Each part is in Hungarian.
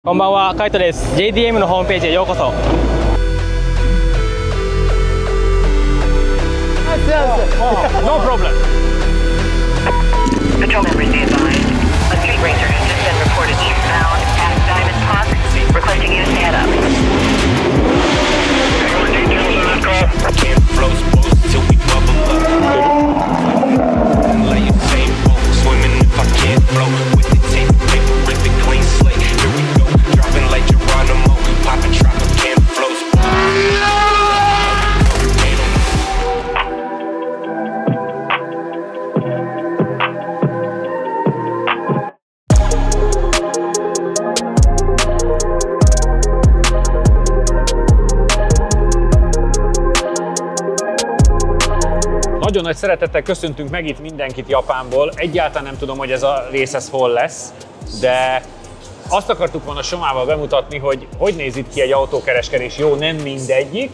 こんばんは、カイトです。JDM のホームページへようこそ。No problem. Patrol members be advised. A street racer has just been reported to be found at Diamond Park, requesting you to stand up. Any more details on that call? Can't flow sports till we bubble up. Like you say, swimming if I can't flow with the tape, paper, rip it clean slate. Here we go, dropping like Geronimo, popping trapper, can't flow sports. Nagyon nagy szeretettel köszöntünk meg itt mindenkit Japánból. Egyáltalán nem tudom, hogy ez a rész hol lesz, de azt akartuk volna Somával bemutatni, hogy néz itt ki egy autókereskedés. Jó, nem mindegyik,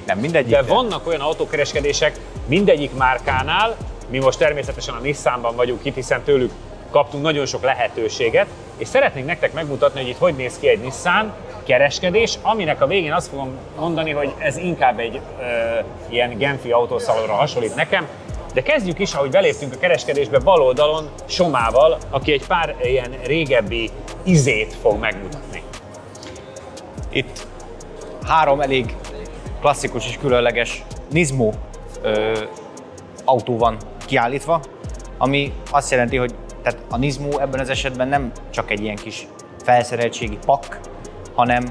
de vannak olyan autókereskedések mindegyik márkánál. Mi most természetesen a Nissanban vagyunk itt, hiszen tőlük kaptunk nagyon sok lehetőséget, és szeretnénk nektek megmutatni, hogy itt hogy néz ki egy Nissan kereskedés, aminek a végén azt fogom mondani, hogy ez inkább egy ilyen genfi autószalonra hasonlít nekem. De kezdjük is, ahogy beléptünk a kereskedésbe, bal oldalon Somával, aki egy pár ilyen régebbi izét fog megmutatni. Itt három elég klasszikus és különleges Nismo autó van kiállítva, ami azt jelenti, hogy tehát a Nismo ebben az esetben nem csak egy ilyen kis felszereltségi pakk, hanem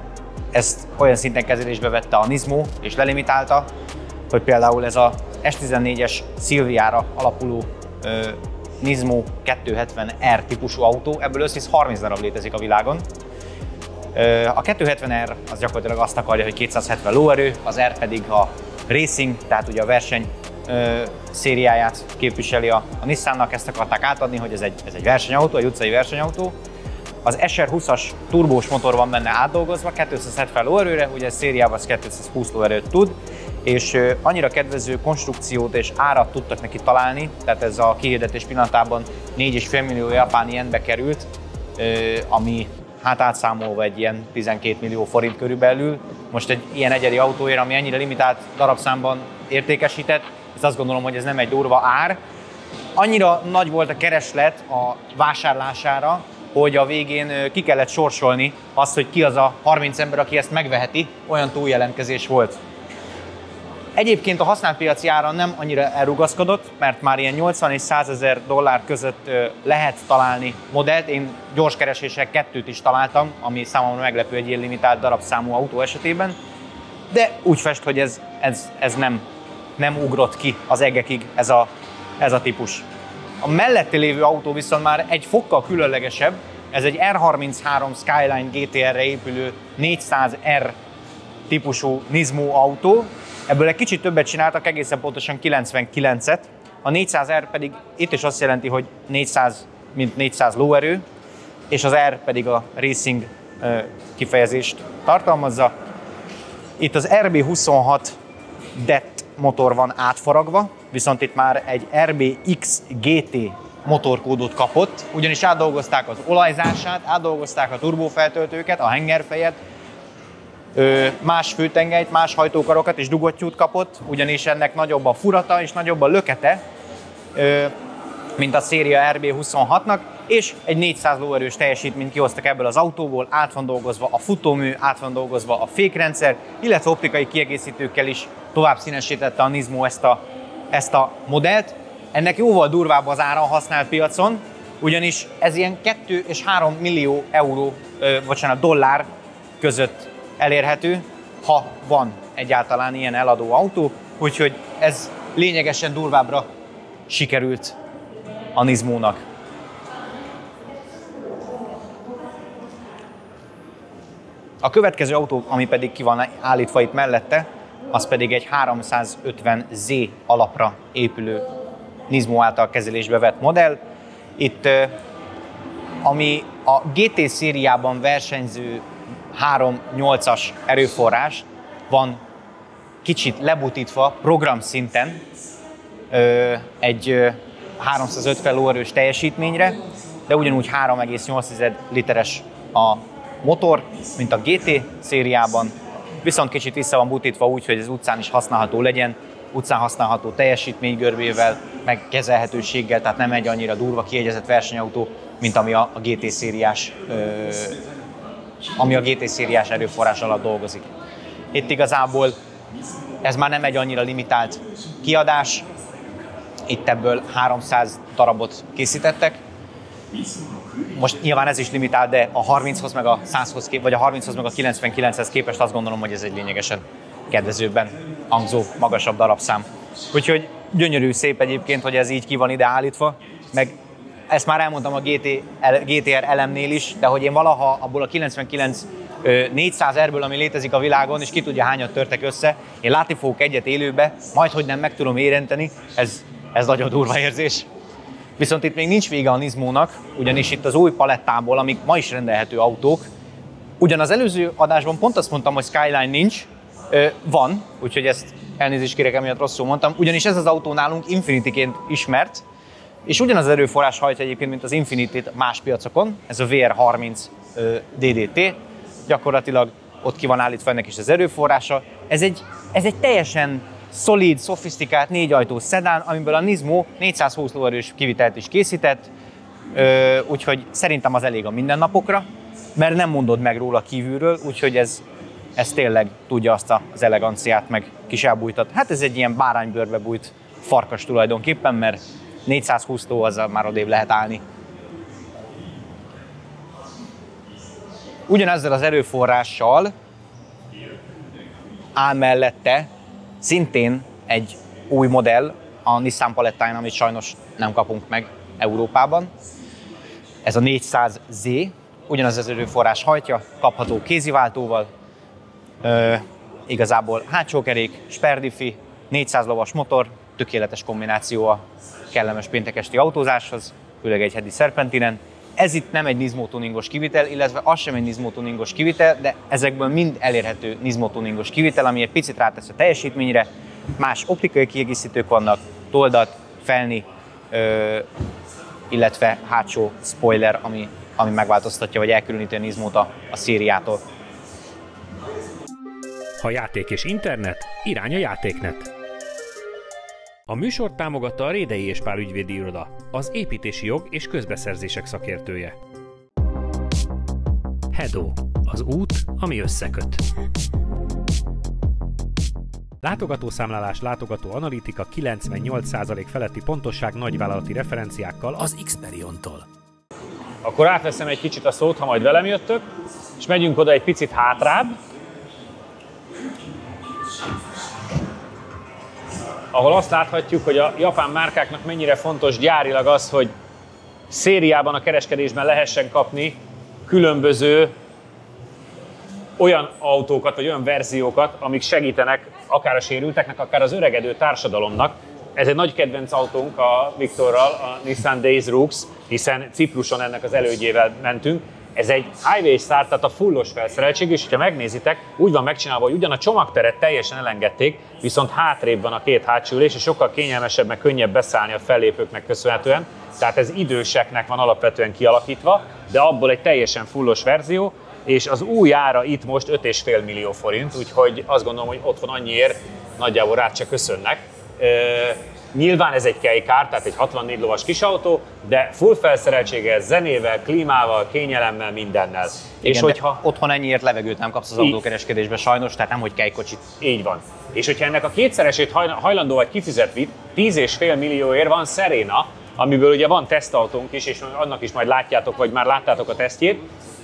ezt olyan szinten kezelésbe vette a Nismo és lelimitálta, hogy például ez a S14-es Silviára alapuló Nismo 270R típusú autó, ebből összes 30 darab létezik a világon. A 270R az gyakorlatilag azt akarja, hogy 270 lóerő, az R pedig a racing, tehát ugye a verseny szériáját képviseli a Nissannak, ezt akarták átadni, hogy ez egy versenyautó, egy utcai versenyautó. Az SR20-as turbós motor van benne átdolgozva, 270 lóerőre, ugye ez szériában az 220 lóerőt tud, és annyira kedvező konstrukciót és árat tudtak neki találni, tehát ez a kihirdetés pillanatában 4,5 millió japán jenbe került, ami hát átszámolva egy ilyen 12 millió forint körülbelül. Most egy ilyen egyedi autóért, ami ennyire limitált darabszámban értékesített, ezt azt gondolom, hogy ez nem egy durva ár. Annyira nagy volt a kereslet a vásárlására, hogy a végén ki kellett sorsolni azt, hogy ki az a 30 ember, aki ezt megveheti, olyan túljelentkezés volt. Egyébként a használt piaci ára nem annyira elrugaszkodott, mert már ilyen 80 és 100 ezer dollár között lehet találni modellt. Én gyors kereséssel kettőt is találtam, ami számomra meglepő egy ilyen limitált darabszámú autó esetében. De úgy fest, hogy ez nem ugrott ki az egekig ez a típus. A mellette lévő autó viszont már egy fokkal különlegesebb. Ez egy R33 Skyline GTR-re épülő 400R típusú Nismo autó. Ebből egy kicsit többet csináltak, egészen pontosan 99-et. A 400R pedig itt is azt jelenti, hogy 400, mint 400 lóerő, és az R pedig a racing kifejezést tartalmazza. Itt az RB26 DET motor van átfaragva, viszont itt már egy RBX GT motorkódot kapott, ugyanis átdolgozták az olajzását, átdolgozták a turbófeltöltőket, a hengerfejet, más főtengelyt, más hajtókarokat és dugottyút kapott, ugyanis ennek nagyobb a furata és nagyobb a lökete, mint a széria RB26-nak, és egy 400 lóerős teljesítményt kihoztak ebből az autóból, át van dolgozva a futómű, át van dolgozva a fékrendszer, illetve optikai kiegészítőkkel is tovább színesítette a Nismo ezt a modellt. Ennek jóval durvább az ára a használt piacon, ugyanis ez ilyen 2 és 3 millió dollár között elérhető, ha van egyáltalán ilyen eladó autó, úgyhogy ez lényegesen durvábbra sikerült a Nismónak. A következő autó, ami pedig ki van állítva itt mellette, az pedig egy 350Z alapra épülő Nismo által kezelésbe vett modell. Itt, ami a GT szériában versenyző 3.8-as erőforrás van kicsit lebutítva program szinten egy 350 lóerős teljesítményre, de ugyanúgy 3,8 literes a motor, mint a GT szériában, viszont kicsit vissza van butítva úgy, hogy az utcán is használható legyen, utcán használható teljesítménygörbével, meg kezelhetőséggel, tehát nem egy annyira durva kiegyezett versenyautó, mint ami a GT szériás erőforrás alatt dolgozik. Itt igazából ez már nem egy annyira limitált kiadás, itt ebből 300 darabot készítettek. Most nyilván ez is limitál, de a 30-hoz meg a 100-hoz vagy a 30-hoz meg a 99-hez képest azt gondolom, hogy ez egy lényegesen kedvezőbben hangzó, magasabb darabszám. Úgyhogy gyönyörű, szép egyébként, hogy ez így ki van ide állítva, meg ezt már elmondtam a GTR LM-nél is, de hogy én valaha abból a 99 400 R-ből, ami létezik a világon, és ki tudja hányat törtek össze, én látni fogok egyet élőbe, majdhogy nem meg tudom érinteni, ez nagyon durva érzés. Viszont itt még nincs vége a Nismónak, ugyanis itt az új palettából, amik ma is rendelhető autók, ugyan az előző adásban pont azt mondtam, hogy Skyline nincs, van, úgyhogy ezt elnézést kérek, emiatt rosszul mondtam, ugyanis ez az autó nálunk Infinity-ként ismert, és ugyanaz erőforrás hajtja egyébként, mint az Infinity-t más piacokon, ez a VR30 DDT, gyakorlatilag ott ki van állítva ennek is az erőforrása. Ez egy teljesen szolid, szofisztikált 4-ajtós szedán, amiből a Nismo 420 lóerős kivitelt is készített, úgyhogy szerintem az elég a mindennapokra, mert nem mondod meg róla kívülről, úgyhogy ez tényleg tudja azt az eleganciát, meg kis elbújtat. Hát ez egy ilyen báránybőrbe bújt farkas tulajdonképpen, mert 420 ló azzal már odébb lehet állni. Ugyanezzel az erőforrással áll mellette szintén egy új modell a Nissan palettáján, amit sajnos nem kapunk meg Európában. Ez a 400Z, ugyanaz az erőforrás hajtja, kapható kéziváltóval, igazából hátsó kerék, sperdifi, 400 lovas motor, tökéletes kombináció a kellemes péntekesti autózáshoz, főleg egy hedi szerpentinen. Ez itt nem egy Nismo tuningos kivitel, illetve az sem egy Nismo tuningos kivitel, de ezekből mind elérhető Nismo tuningos kivitel, ami egy picit rátesz a teljesítményre. Más optikai kiegészítők vannak, toldat, felni, illetve hátsó spoiler, ami megváltoztatja vagy elkülöníti a Nismót a szériától. Ha játék és internet, irány a Játéknet. A műsort támogatta a Rédei és Pál ügyvédi iroda, az építési jog és közbeszerzések szakértője. Hedo, az út, ami összeköt. Látogatószámlálás, látogatóanalitika 98% feletti pontosság nagyvállalati referenciákkal az Xperiontól. Akkor átveszem egy kicsit a szót, ha majd velem jöttök, és megyünk oda egy picit hátrább, ahol azt láthatjuk, hogy a japán márkáknak mennyire fontos gyárilag az, hogy szériában a kereskedésben lehessen kapni különböző olyan autókat, vagy olyan verziókat, amik segítenek akár a sérülteknek, akár az öregedő társadalomnak. Ez egy nagy kedvenc autónk a Viktorral, a Nissan Days Rooks, hiszen Cipruson ennek az elődjével mentünk. Ez egy highway start, tehát a fullos felszereltség, és ha megnézitek, úgy van megcsinálva, hogy ugyan a csomagteret teljesen elengedték, viszont hátrébb van a két hátsó ülés, és sokkal kényelmesebb, meg könnyebb beszállni a fellépőknek köszönhetően. Tehát ez időseknek van alapvetően kialakítva, de abból egy teljesen fullos verzió, és az új ára itt most 5,5 millió forint, úgyhogy azt gondolom, hogy otthon annyiért nagyjából rád se köszönnek. Nyilván ez egy kejkár, tehát egy 64 lovas kisautó, de full felszereltséggel, zenével, klímával, kényelemmel, mindennel. Igen, és hogyha otthon ennyiért levegőt nem kapsz az autókereskedésbe sajnos, tehát nem hogy kejkocsit. Így van. És hogyha ennek a kétszeresét hajlandó vagy kifizetni, 10,5 millióért van Serena, amiből ugye van tesztautónk is, és annak is majd látjátok, vagy már láttátok a tesztjét.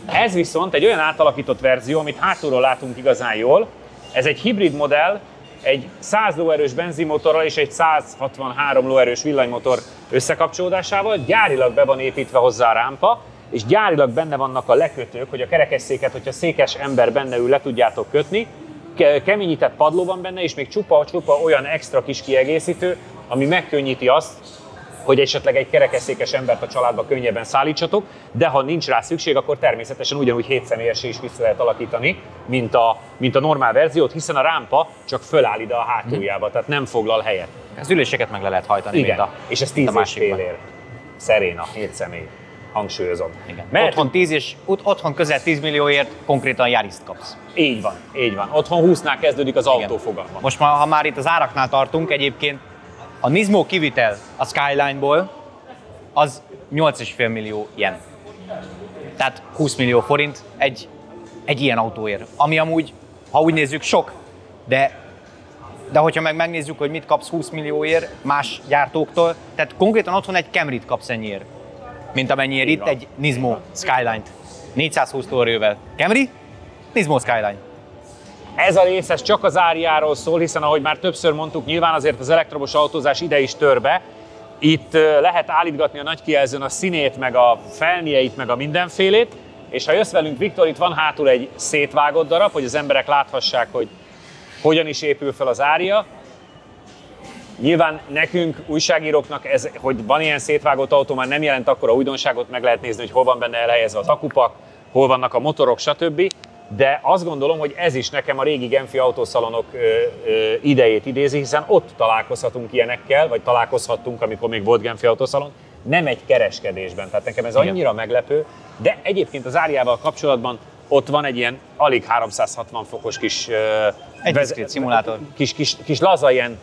Ez viszont egy olyan átalakított verzió, amit hátulról látunk igazán jól. Ez egy hibrid modell, egy 100 lóerős benzinmotorral és egy 163 lóerős villanymotor összekapcsolódásával, gyárilag be van építve hozzá a rámpa, és gyárilag benne vannak a lekötők, hogy a kerekesszéket, hogyha székes ember benne ül, le tudjátok kötni. Keményített padló van benne, és még csupa olyan extra kis kiegészítő, ami megkönnyíti azt, hogy esetleg egy kerekesszékes embert a családba könnyebben szállítsatok, de ha nincs rá szükség, akkor természetesen ugyanúgy 7 személyessé is vissza lehet alakítani, mint a normál verziót, hiszen a rámpa csak föláll ide a hátuljába, tehát nem foglal helyet. Az üléseket meg le lehet hajtani, igen, mint és ez 10,5 ér. Serena, 7 személy. hangsúlyozom. Igen. Mert Otthon közel 10 millióért konkrétan Yariszt kapsz. így van, így van. Otthon 20-nál kezdődik az autó fogalma. Most ha már itt az áraknál tartunk, egyébként a Nismo kivitel a Skyline-ból az 8,5 millió yen. Tehát 20 millió forint egy ilyen autóért. Ami amúgy, ha úgy nézzük, sok, de hogyha megnézzük, hogy mit kapsz 20 millióért más gyártóktól, tehát konkrétan otthon egy Camry-t kapsz ennyiért, mint amennyiért itt egy Nismo Skyline-t. 420 lóerővel. Camry, Nismo Skyline. Ez a rész ez csak az árjáról szól, hiszen ahogy már többször mondtuk, nyilván azért az elektromos autózás ide is tör be. Itt lehet állítgatni a nagy kijelzőn a színét, meg a felnieit, meg a mindenfélét, és ha jössz velünk, Viktor, itt van hátul egy szétvágott darab, hogy az emberek láthassák, hogy hogyan is épül fel az árja. Nyilván nekünk, újságíróknak, hogy van ilyen szétvágott autó, már nem jelent akkora újdonságot, meg lehet nézni, hogy hol van benne elhelyezve az akupak, hol vannak a motorok, stb. De azt gondolom, hogy ez is nekem a régi genfi autószalonok idejét idézi, hiszen ott találkozhatunk ilyenekkel, vagy találkozhattunk, amikor még volt genfi autószalon, nem egy kereskedésben. Tehát nekem ez annyira meglepő, de egyébként az árjával kapcsolatban ott van egy ilyen alig 360 fokos kis szimulátor. Kis laza ilyen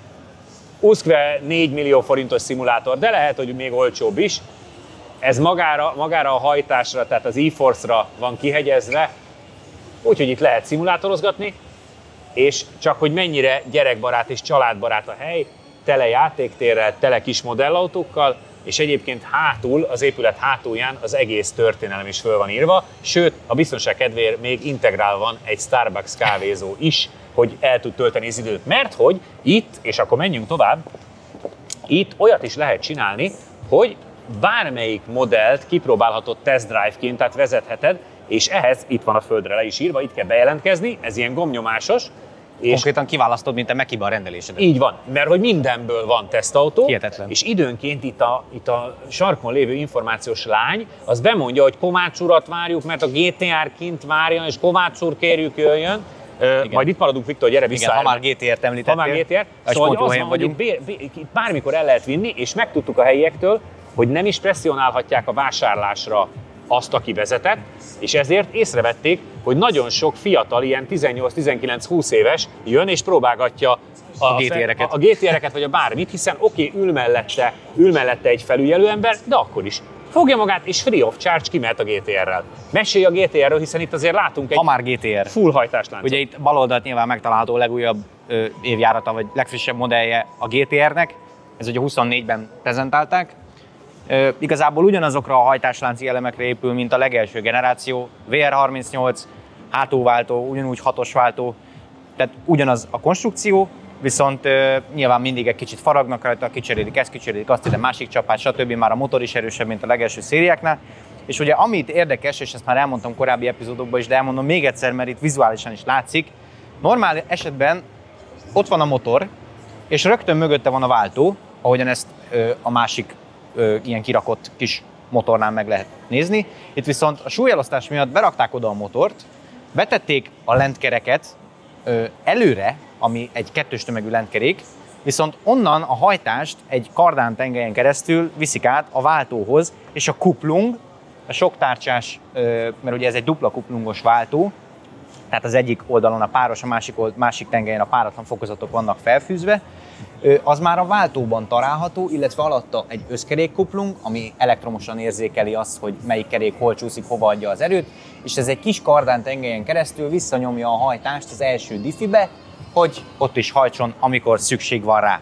uszkve 4 millió forintos szimulátor, de lehet, hogy még olcsóbb is. Ez magára a hajtásra, tehát az e-Force-ra van kihegyezve, úgyhogy itt lehet szimulátorozgatni, és csak hogy mennyire gyerekbarát és családbarát a hely, tele játéktérrel, tele kis modellautókkal, és egyébként hátul, az épület hátulján az egész történelem is föl van írva, sőt, a biztonság kedvéért még integrálva van egy Starbucks kávézó is, hogy el tud tölteni az időt. Mert hogy itt, és akkor menjünk tovább, itt olyat is lehet csinálni, hogy bármelyik modellt kipróbálhatod test drive-ként, tehát vezetheted, és ehhez itt van a földre le is írva, itt kell bejelentkezni, ez ilyen gombnyomásos. És konkrétan kiválasztod, mint a Mekiba a rendelésedet. Így van, mert hogy mindenből van tesztautó, hihetetlen. És időnként itt a sarkon lévő információs lány, az bemondja, hogy Kovács urat várjuk, mert a GTR kint várjon, és Kovács úr kérjük jöjjön. Majd itt maradunk, Viktor, gyere vissza. Igen, ha már GTR-t említettél. Ha már GTR. Szóval az van, hogy itt bármikor el lehet vinni, és megtudtuk a helyiektől, hogy nem is presszionálhatják a vásárlásra azt, aki vezetett, és ezért észrevették, hogy nagyon sok fiatal, ilyen 18-19-20 éves jön és próbálgatja a GTR-eket vagy a bármit, hiszen oké, ül mellette egy felügyelő ember, de akkor is fogja magát és free of charge kimehet a GTR-rel. Mesélj a GTR-ről, hiszen itt azért látunk egy GTR. full hajtásláncot. Ugye itt bal oldalt nyilván megtalálható a legújabb évjárata, vagy legfrissebb modellje a GTR-nek. Ez ugye 24-ben prezentálták. Igazából ugyanazokra a hajtáslánci elemekre épül, mint a legelső generáció. VR38, hátulváltó, ugyanúgy 6-os váltó, tehát ugyanaz a konstrukció, viszont nyilván mindig egy kicsit faragnak rajta, kicserélik ezt, kicserélik azt, ide másik csapás, stb. Már a motor is erősebb, mint a legelső szériáknál. És ugye amit érdekes, és ezt már elmondtam korábbi epizódokban is, de elmondom még egyszer, mert itt vizuálisan is látszik, normál esetben ott van a motor, és rögtön mögötte van a váltó, ahogyan ezt a másik ilyen kirakott kis motornál meg lehet nézni. Itt viszont a súlyelosztás miatt berakták oda a motort, betették a lentkereket előre, ami egy kettős tömegű lentkerék, viszont onnan a hajtást egy kardán tengelyen keresztül viszik át a váltóhoz, és a kuplung, a soktárcsás, mert ugye ez egy dupla kuplungos váltó, tehát az egyik oldalon a páros, a másik tengelyen a páratlan fokozatok vannak felfűzve, az már a váltóban található, illetve alatta egy összkerékkuplung, ami elektromosan érzékeli azt, hogy melyik kerék hol csúszik, hova adja az erőt, és ez egy kis kardán tengelyen keresztül visszanyomja a hajtást az első diffibe, hogy ott is hajtson, amikor szükség van rá.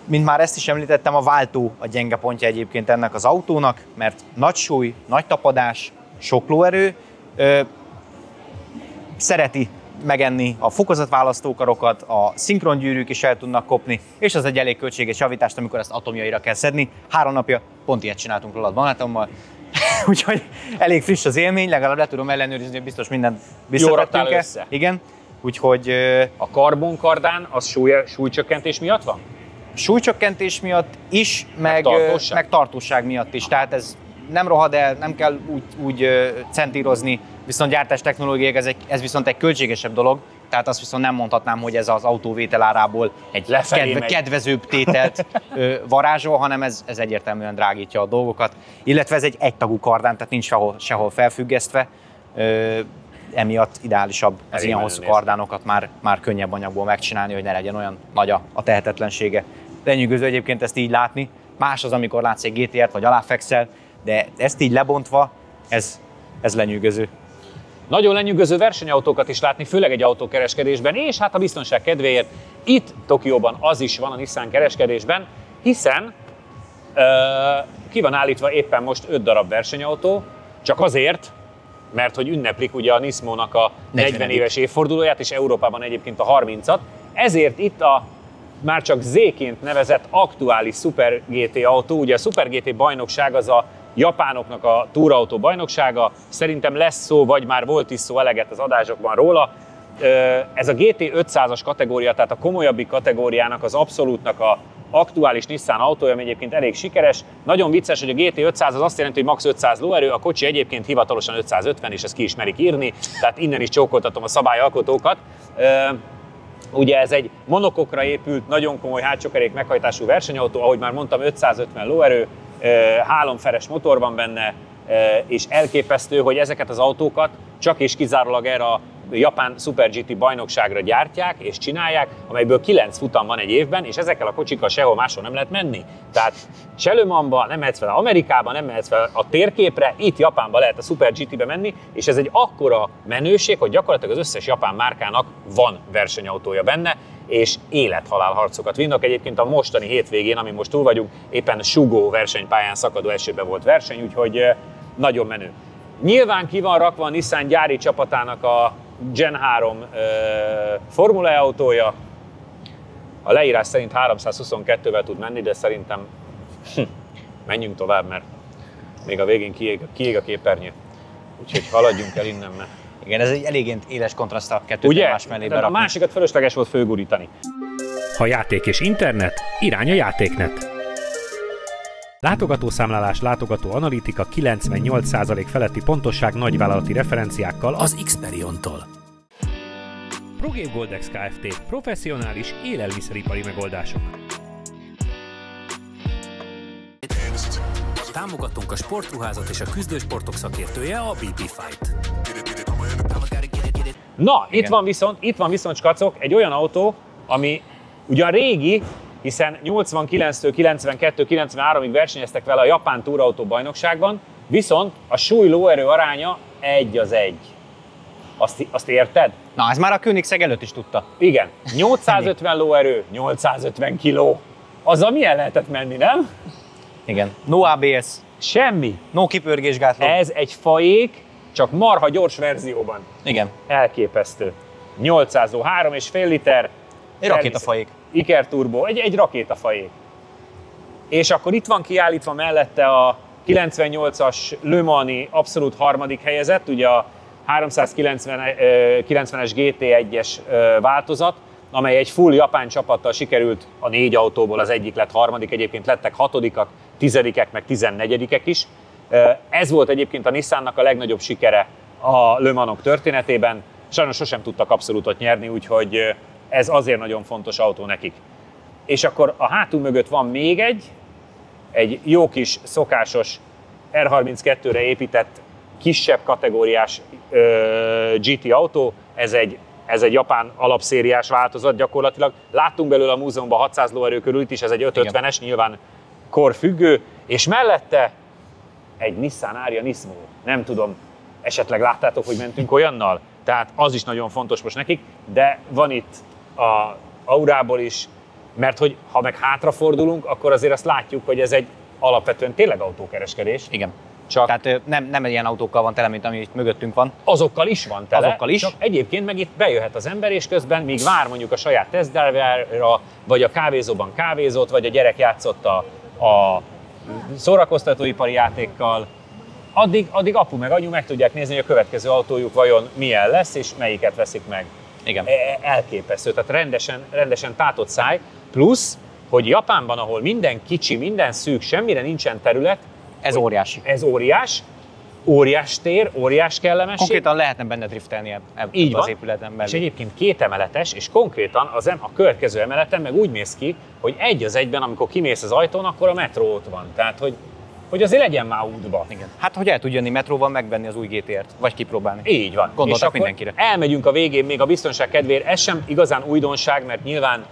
Mint már ezt is említettem, a váltó a gyenge pontja egyébként ennek az autónak, mert nagy súly, nagy tapadás, sok lóerő, szereti megenni a fokozatválasztókarokat, a szinkrongyűrűk is el tudnak kopni, és az egy elég költséges javítást, amikor ezt atomjaira kell szedni. 3 napja pont ilyet csináltunk róla barátommal, úgyhogy elég friss az élmény, legalább le tudom ellenőrizni, hogy biztos mindent visszatettünk össze. Igen, úgyhogy... A karbonkardán az súlycsökkentés miatt van? Súlycsökkentés miatt is, meg tartóság miatt is, tehát ez nem rohad el, nem kell úgy centírozni, viszont gyártás technológiák ez viszont egy költségesebb dolog, tehát azt viszont nem mondhatnám, hogy ez az autó vételárából egy kedvezőbb tételt varázsol, hanem ez egyértelműen drágítja a dolgokat. Illetve ez egy egytagú kardán, tehát nincs sehol felfüggesztve. Emiatt ideálisabb az ilyen hosszú kardánokat már könnyebb anyagból megcsinálni, hogy ne legyen olyan nagy a tehetetlensége. Lenyűgöző egyébként ezt így látni. Más az, amikor látsz egy GTR-t vagy aláfekszel, de ezt így lebontva, ez lenyűgöző. Nagyon lenyűgöző versenyautókat is látni, főleg egy autókereskedésben, és hát a biztonság kedvéért itt Tokióban az is van a Nissan kereskedésben, hiszen ki van állítva éppen most 5 darab versenyautó, csak azért, mert hogy ünneplik ugye a Nismo-nak a 40 éves évfordulóját, és Európában egyébként a 30-at, ezért itt a már csak Z-ként nevezett aktuális Super GT autó, ugye a Super GT bajnokság az a japánoknak a túrautó bajnoksága, szerintem lesz szó, vagy már volt is szó eleget az adásokban róla. Ez a GT 500-as kategória, tehát a komolyabbik kategóriának, az abszolútnak a aktuális Nissan autója, ami egyébként elég sikeres. Nagyon vicces, hogy a GT 500 az azt jelenti, hogy max 500 lóerő, a kocsi egyébként hivatalosan 550, és ezt ki ismerik írni, tehát innen is csókoltatom a szabályalkotókat. Ugye ez egy monokokra épült, nagyon komoly hátsókerék meghajtású versenyautó, ahogy már mondtam, 550 lóerő, 3 feres motor van benne, és elképesztő, hogy ezeket az autókat csak és kizárólag erre a japán Super GT bajnokságra gyártják és csinálják, amelyből 9 futam van egy évben, és ezekkel a kocsikkal sehol máshol nem lehet menni. Tehát se Le Mansba nem mehetsz fel Amerikába, nem mehetsz fel a térképre, itt Japánba lehet a Super GT-be menni, és ez egy akkora menőség, hogy gyakorlatilag az összes japán márkának van versenyautója benne, és élethalál harcokat vinnak. Egyébként a mostani hétvégén, ami most túl vagyunk, éppen Sugó versenypályán szakadó esőben volt verseny, úgyhogy nagyon menő. Nyilván ki van rakva a Nissan gyári csapatának a Gen 3 Formula E autója. A leírás szerint 322-vel tud menni, de szerintem menjünk tovább, mert még a végén kiég a képernyő. Úgyhogy haladjunk el innen, mert... Igen, ez egy elég éles kontraszt a kettőt egymás mellé berakni. A másikat fölösleges volt fölgurítani. Ha játék és internet, irány a Játéknet. Látogatószámlálás, látogatóanalitika, 98% feletti pontosság nagyvállalati referenciákkal az Xperion-tól. ProGame Goldex Kft. Professzionális élelmiszeripari megoldások. Támogatunk a sportruházat és a küzdősportok szakértője, a BP Fight. Na, itt van viszont skacok, egy olyan autó, ami ugyan régi, hiszen 89-től 92-93-ig versenyeztek vele a japán túrautó bajnokságban, viszont a súly-lóerő aránya 1:1. Azt érted? Na, ez már a Koenigsegg előtt is tudta. Igen. 850 lóerő, 850 kiló. Azzal milyen lehetett menni, nem? Igen. No ABS. Semmi. No kipörgésgátló. Ez egy faék, csak marha gyors verzióban. Igen. Elképesztő. 800 ló, 3,5 liter. Egy rakétafaék. Iker Turbo, egy rakétafaék. És akkor itt van kiállítva mellette a 98-as Le Mans-i abszolút harmadik helyezett, ugye a 390-es GT1-es változat, amely egy full japán csapattal sikerült, a 4 autóból az egyik lett harmadik, egyébként lettek 6-ak, 10-ek, meg 14-ek is. Ez volt egyébként a Nissannak a legnagyobb sikere a Le Mans-ok történetében. Sajnos sosem tudtak abszolútot nyerni, úgyhogy ez azért nagyon fontos autó nekik. És akkor a hátul mögött van még egy jó kis szokásos R32-re épített kisebb kategóriás GT autó, ez egy japán alapszériás változat gyakorlatilag. Láttunk belőle a múzeumban 600 lóerő körül, itt is ez egy 550-es, nyilván korfüggő, és mellette egy Nissan Ariya Nismo. Nem tudom, esetleg láttátok, hogy mentünk olyannal? Tehát az is nagyon fontos most nekik, de van itt a Aurából is, mert hogy ha meg hátrafordulunk, akkor azért azt látjuk, hogy ez egy alapvetően tényleg autókereskedés. Igen. Tehát nem ilyen autókkal van tele, mint ami itt mögöttünk van. Azokkal is van tele, azokkal is. Csak egyébként meg itt bejöhet az ember, és közben míg vár mondjuk a saját tesztdrive-ra, vagy a kávézóban kávézott, vagy a gyerek játszott a szórakoztatóipari játékkal, addig apu meg anyu meg tudják nézni, hogy a következő autójuk vajon milyen lesz, és melyiket veszik meg. Igen. Elképesztő, tehát rendesen tátott száj, plusz, hogy Japánban, ahol minden kicsi, minden szűk, semmire nincsen terület, ez óriási. Ez óriás, óriás tér, óriás kellemesség. Konkrétan lehetne benne driftelni Így van. az épületen belül. És egyébként 2 emeletes, és konkrétan a következő emeleten meg úgy mész ki, hogy egy az egyben, amikor kimész az ajtón, akkor a metró ott van. Tehát, hogy azért legyen már útba. Igen. Hát, hogy el tud jönni metróval megvenni az új GTR-t, vagy kipróbálni. Így van. Gondoltak és akkor mindenkire. elmegyünk a végén még a biztonság kedvéért. Ez sem igazán újdonság, mert nyilván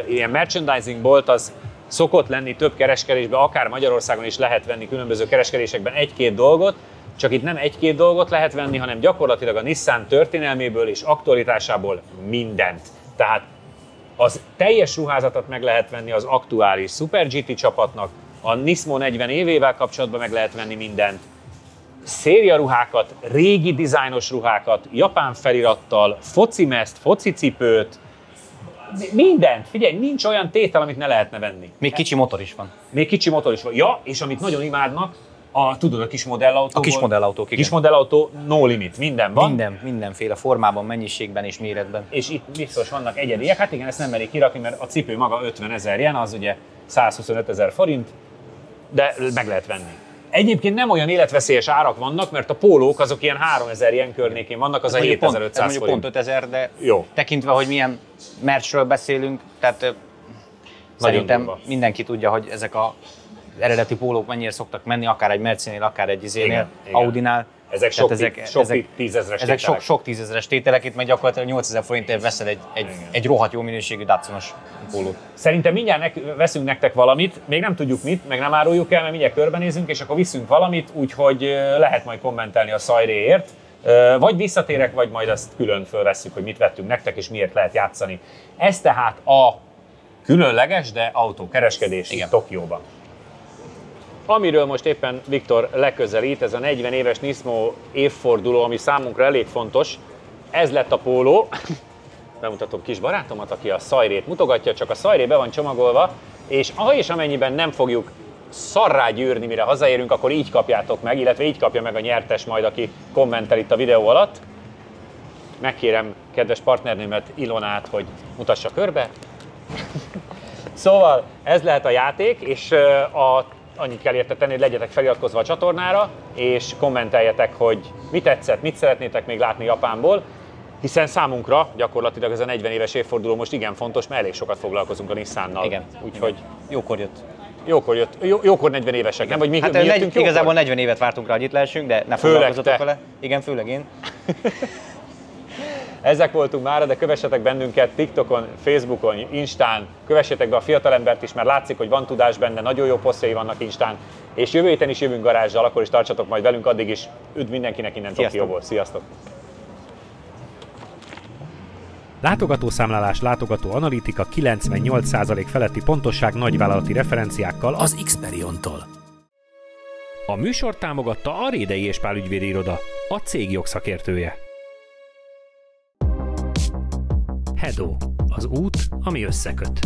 ilyen merchandising bolt az szokott lenni több kereskedésben, akár Magyarországon is lehet venni különböző kereskedésekben 1-2 dolgot, csak itt nem 1-2 dolgot lehet venni, hanem gyakorlatilag a Nissan történelméből és aktualitásából mindent. Tehát az teljes ruházatot meg lehet venni az aktuális Super GT csapatnak, a Nismo 40 évével kapcsolatban meg lehet venni mindent, szériaruhákat, régi dizájnos ruhákat, japán felirattal, focimezt, focicipőt, mindent. Figyelj, nincs olyan tétel, amit ne lehetne venni. Még kicsi motor is van. Még kicsi motor is van. Ja, és amit nagyon imádnak, tudod, a kis modellautó. A kis modellautók, igen. Kis modellautó, no limit, minden van. Mindenféle formában, mennyiségben és méretben. És itt biztos vannak egyediek. Hát igen, ezt nem merik kirakni, mert a cipő maga 50 000 jen, az ugye 125 000 forint, de meg lehet venni. Egyébként nem olyan életveszélyes árak vannak, mert a pólók azok ilyen 3000 jen környékén vannak, az a 7500 forint. forint. Pont 5000, de jó. Tekintve, hogy milyen merchről beszélünk, tehát szerintem durva. mindenki tudja, hogy ezek a eredeti pólók mennyire szoktak menni, akár egy Mercinél, akár egy izénél, Igen. Audinál. Ezek sok tízezres Ezek tételek. sok tízezres tételek, itt meg gyakorlatilag 8000 forintért veszel egy rohadt jó minőségű Datsunos pólót. Szerintem mindjárt veszünk nektek valamit, még nem tudjuk mit, meg nem áruljuk el, mert mindjárt körbenézünk, és akkor viszünk valamit, úgyhogy lehet majd kommentelni a Sajréért. Vagy visszatérek, vagy majd azt külön fölvesszük, hogy mit vettünk nektek, és miért lehet játszani. Ez tehát a különleges, de autókereskedés Tokióban. Amiről most éppen Viktor leközelít, ez a 40 éves Nismo évforduló, ami számunkra elég fontos. Ez lett a póló. Bemutatom kis barátomat, aki a Sajrét mutogatja, csak a Sajré be van csomagolva, és ha és amennyiben nem fogjuk szarrá gyűrni, mire hazaérünk, akkor így kapjátok meg, illetve így kapja meg a nyertes majd, aki kommentel itt a videó alatt. Megkérem kedves partnernőmet, Ilonát, hogy mutassa körbe. Szóval ez lehet a játék, és annyit kell érte tenni, hogy legyetek feliratkozva a csatornára, és kommenteljetek, hogy mi tetszett, mit szeretnétek még látni Japánból, hiszen számunkra gyakorlatilag ez a 40 éves évforduló most igen fontos, mert elég sokat foglalkozunk a Nissannal. Igen. Úgyhogy jókor jött. Jókor 40 évesek, nem? Vagy mi hát jöttünk jókor? Igazából 40 évet vártunk rá, hogy itt lehessünk, de ne foglalkozzatok vele. Igen, főleg én. Ezek voltunk már, de kövessetek bennünket TikTokon, Facebookon, Instán, kövessétek be a fiatalembert is, mert látszik, hogy van tudás benne, nagyon jó posztjai vannak Instán, és jövő héten is jövünk garázsal, akkor is tartsatok majd velünk, addig is üdv mindenkinek innen Tokióból. Sziasztok! Látogatószámlálás, látogatóanalitika, 98% feletti pontosság nagyvállalati referenciákkal az Xperiontól. A műsort támogatta a Rédei és Pál ügyvédi iroda, a cég jogszakértője. Hedo, az út, ami összeköt.